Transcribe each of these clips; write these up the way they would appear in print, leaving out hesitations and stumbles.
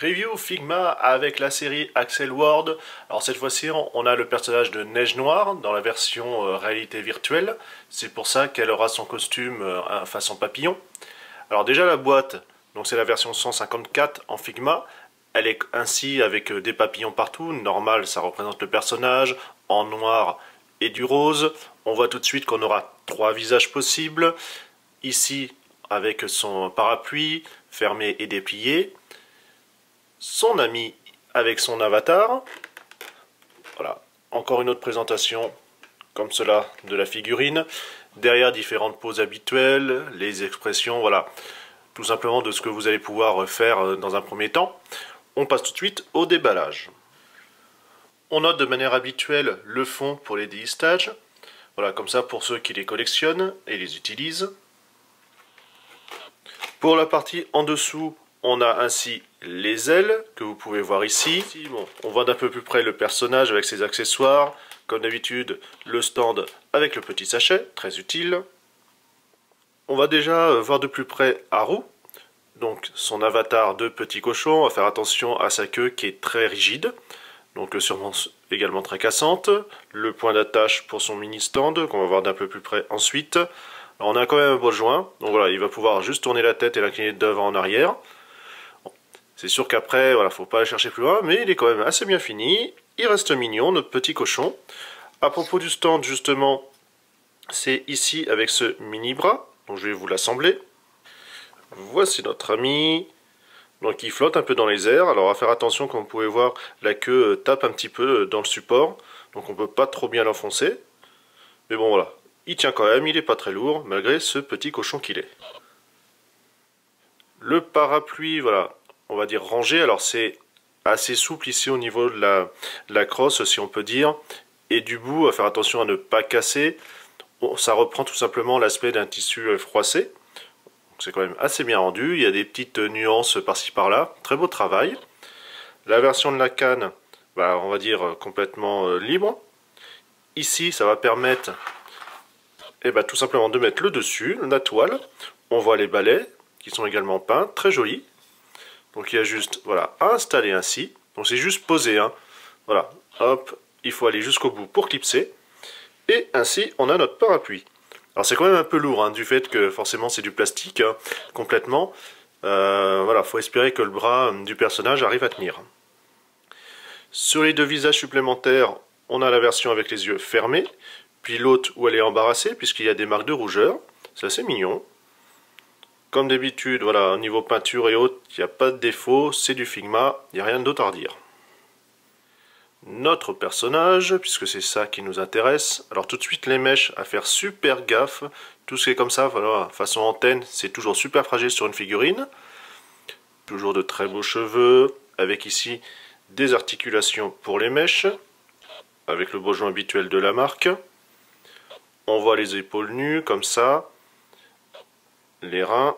Review Figma avec la série Axel Ward. Alors cette fois-ci on a le personnage de Neige Noire dans la version réalité virtuelle. C'est pour ça qu'elle aura son costume façon papillon. Alors déjà la boîte, donc c'est la version 154 en Figma. Elle est ainsi avec des papillons partout. Normal, ça représente le personnage en noir et du rose. On voit tout de suite qu'on aura 3 visages possibles. Ici avec son parapluie fermé et déplié. Son ami avec son avatar. Voilà, encore une autre présentation comme cela de la figurine. Derrière différentes poses habituelles, les expressions, voilà, tout simplement de ce que vous allez pouvoir faire dans un premier temps. On passe tout de suite au déballage. On note de manière habituelle le fond pour les délistages. Voilà, comme ça pour ceux qui les collectionnent et les utilisent. Pour la partie en dessous, on a ainsi les ailes que vous pouvez voir ici. Bon, on voit d'un peu plus près le personnage avec ses accessoires. Comme d'habitude, le stand avec le petit sachet, très utile. On va déjà voir de plus près Haru. Donc son avatar de petit cochon. On va faire attention à sa queue qui est très rigide. Donc sûrement également très cassante. Le point d'attache pour son mini stand qu'on va voir d'un peu plus près ensuite. Alors, on a quand même un beau joint. Donc voilà, il va pouvoir juste tourner la tête et l'incliner d'avant en arrière. C'est sûr qu'après, voilà, faut pas aller chercher plus loin, mais il est quand même assez bien fini. Il reste mignon, notre petit cochon. À propos du stand, justement, c'est ici avec ce mini bras. Donc je vais vous l'assembler. Voici notre ami. Donc il flotte un peu dans les airs. Alors à faire attention, comme vous pouvez voir, la queue tape un petit peu dans le support. Donc on peut pas trop bien l'enfoncer. Mais bon voilà, il tient quand même, il est pas très lourd, malgré ce petit cochon qu'il est. Le parapluie, voilà, on va dire rangé. Alors c'est assez souple ici au niveau de la crosse, si on peut dire. Et du bout, à faire attention à ne pas casser. Bon, ça reprend tout simplement l'aspect d'un tissu froissé. C'est quand même assez bien rendu. Il y a des petites nuances par-ci par-là. Très beau travail. La version de la canne, bah, on va dire complètement libre. Ici, ça va permettre tout simplement de mettre le dessus, la toile. On voit les balais qui sont également peints, très jolis. Donc il y a juste voilà, à installer ainsi. Donc c'est juste posé. Hein. Voilà, hop, il faut aller jusqu'au bout pour clipser. Et ainsi, on a notre parapluie. Alors c'est quand même un peu lourd, hein, du fait que forcément c'est du plastique, hein, complètement. Voilà, faut espérer que le bras du personnage arrive à tenir. Sur les 2 visages supplémentaires, on a la version avec les yeux fermés. Puis l'autre où elle est embarrassée, puisqu'il y a des marques de rougeur. C'est assez mignon. Comme d'habitude, voilà, au niveau peinture et autres, il n'y a pas de défaut, c'est du Figma, il n'y a rien d'autre à redire. Notre personnage, puisque c'est ça qui nous intéresse. Alors tout de suite les mèches, à faire super gaffe. Tout ce qui est comme ça, voilà, façon antenne, c'est toujours super fragile sur une figurine. Toujours de très beaux cheveux, avec ici des articulations pour les mèches, avec le beau joint habituel de la marque. On voit les épaules nues, comme ça. Les reins,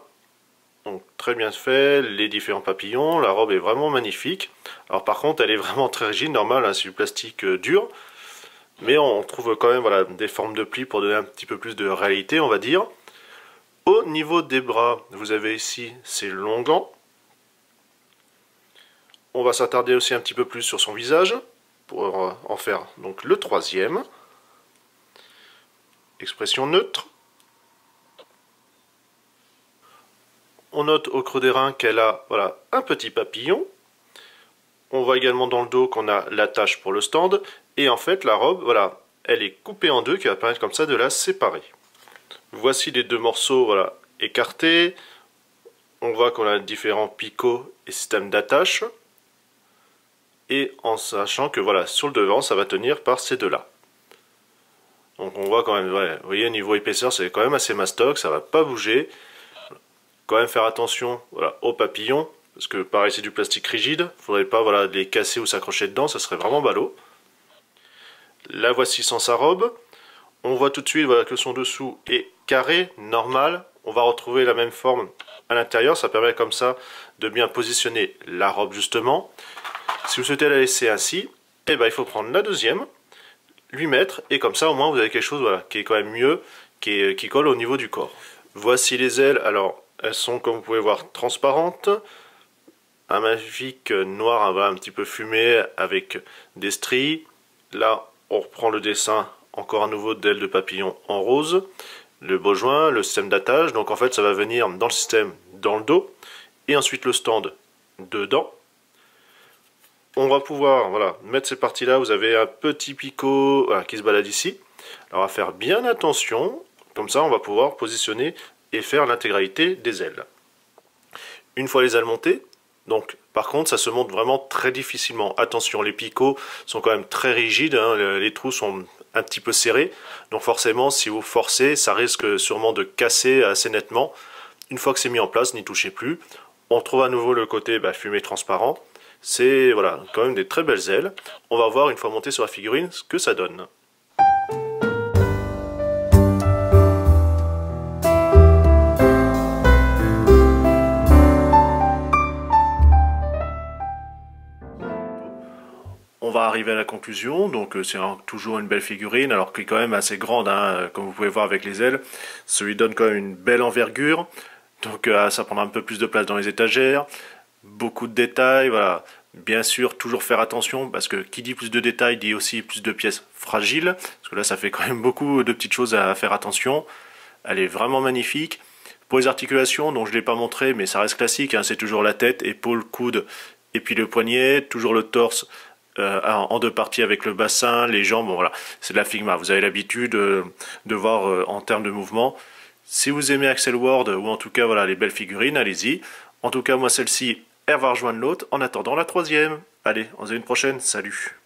donc très bien fait, les différents papillons, la robe est vraiment magnifique. Alors par contre elle est vraiment très rigide, normal, hein, c'est du plastique dur. Mais on trouve quand même voilà, des formes de plis pour donner un petit peu plus de réalité, on va dire. Au niveau des bras, vous avez ici ces longs gants. On va s'attarder aussi un petit peu plus sur son visage, pour en faire donc le 3e. Expression neutre. On note au creux des reins qu'elle a voilà, un petit papillon. On voit également dans le dos qu'on a l'attache pour le stand. Et en fait, la robe, voilà, elle est coupée en 2, qui va permettre comme ça de la séparer. Voici les 2 morceaux voilà, écartés. On voit qu'on a différents picots et systèmes d'attache. Et en sachant que voilà, sur le devant, ça va tenir par ces 2-là. Donc on voit quand même, ouais, vous voyez, niveau épaisseur, c'est quand même assez mastoc, ça va pas bouger. Quand même faire attention voilà, aux papillons, parce que pareil c'est du plastique rigide, faudrait pas voilà, les casser ou s'accrocher dedans, ça serait vraiment ballot. La voici sans sa robe. On voit tout de suite voilà, que son dessous est carré, normal. On va retrouver la même forme à l'intérieur, ça permet comme ça de bien positionner la robe justement. Si vous souhaitez la laisser ainsi, eh ben, il faut prendre la 2e, lui mettre, et comme ça au moins vous avez quelque chose voilà, qui est quand même mieux, qui colle au niveau du corps. Voici les ailes, alors elles sont, comme vous pouvez voir, transparentes. un magnifique noir, voilà, un petit peu fumé avec des stries. Là, on reprend le dessin, encore à nouveau d'ailes de papillon en rose. Le beau joint, le système d'attache. Donc en fait, ça va venir dans le système, dans le dos. Et ensuite le stand dedans. On va pouvoir, voilà, mettre ces parties-là. Vous avez un petit picot, voilà, qui se balade ici. Alors, on va faire bien attention. Comme ça, on va pouvoir positionner et faire l'intégralité des ailes. Une fois les ailes montées, donc par contre ça se monte vraiment très difficilement. Attention, les picots sont quand même très rigides, hein, les trous sont un petit peu serrés, donc forcément si vous forcez, ça risque sûrement de casser assez nettement. Une fois que c'est mis en place, n'y touchez plus. On retrouve à nouveau le côté fumé transparent. C'est voilà, quand même des très belles ailes. On va voir une fois monté sur la figurine ce que ça donne. On va arriver à la conclusion, donc c'est toujours une belle figurine, alors qui est quand même assez grande, hein, comme vous pouvez voir avec les ailes. Ça lui donne quand même une belle envergure, donc ça prendra un peu plus de place dans les étagères. Beaucoup de détails, voilà. Bien sûr, toujours faire attention, parce que qui dit plus de détails dit aussi plus de pièces fragiles, parce que là ça fait quand même beaucoup de petites choses à faire attention. Elle est vraiment magnifique. Pour les articulations, donc je ne l'ai pas montré, mais ça reste classique, hein, c'est toujours la tête, épaule, coude, et puis le poignet, toujours le torse, en deux parties avec le bassin, les jambes, bon voilà, c'est de la Figma, vous avez l'habitude de voir en termes de mouvement. Si vous aimez Axel Ward, ou en tout cas voilà les belles figurines, allez-y. En tout cas moi celle-ci, elle va rejoindre l'autre, en attendant la troisième. Allez, on se dit à une prochaine, salut.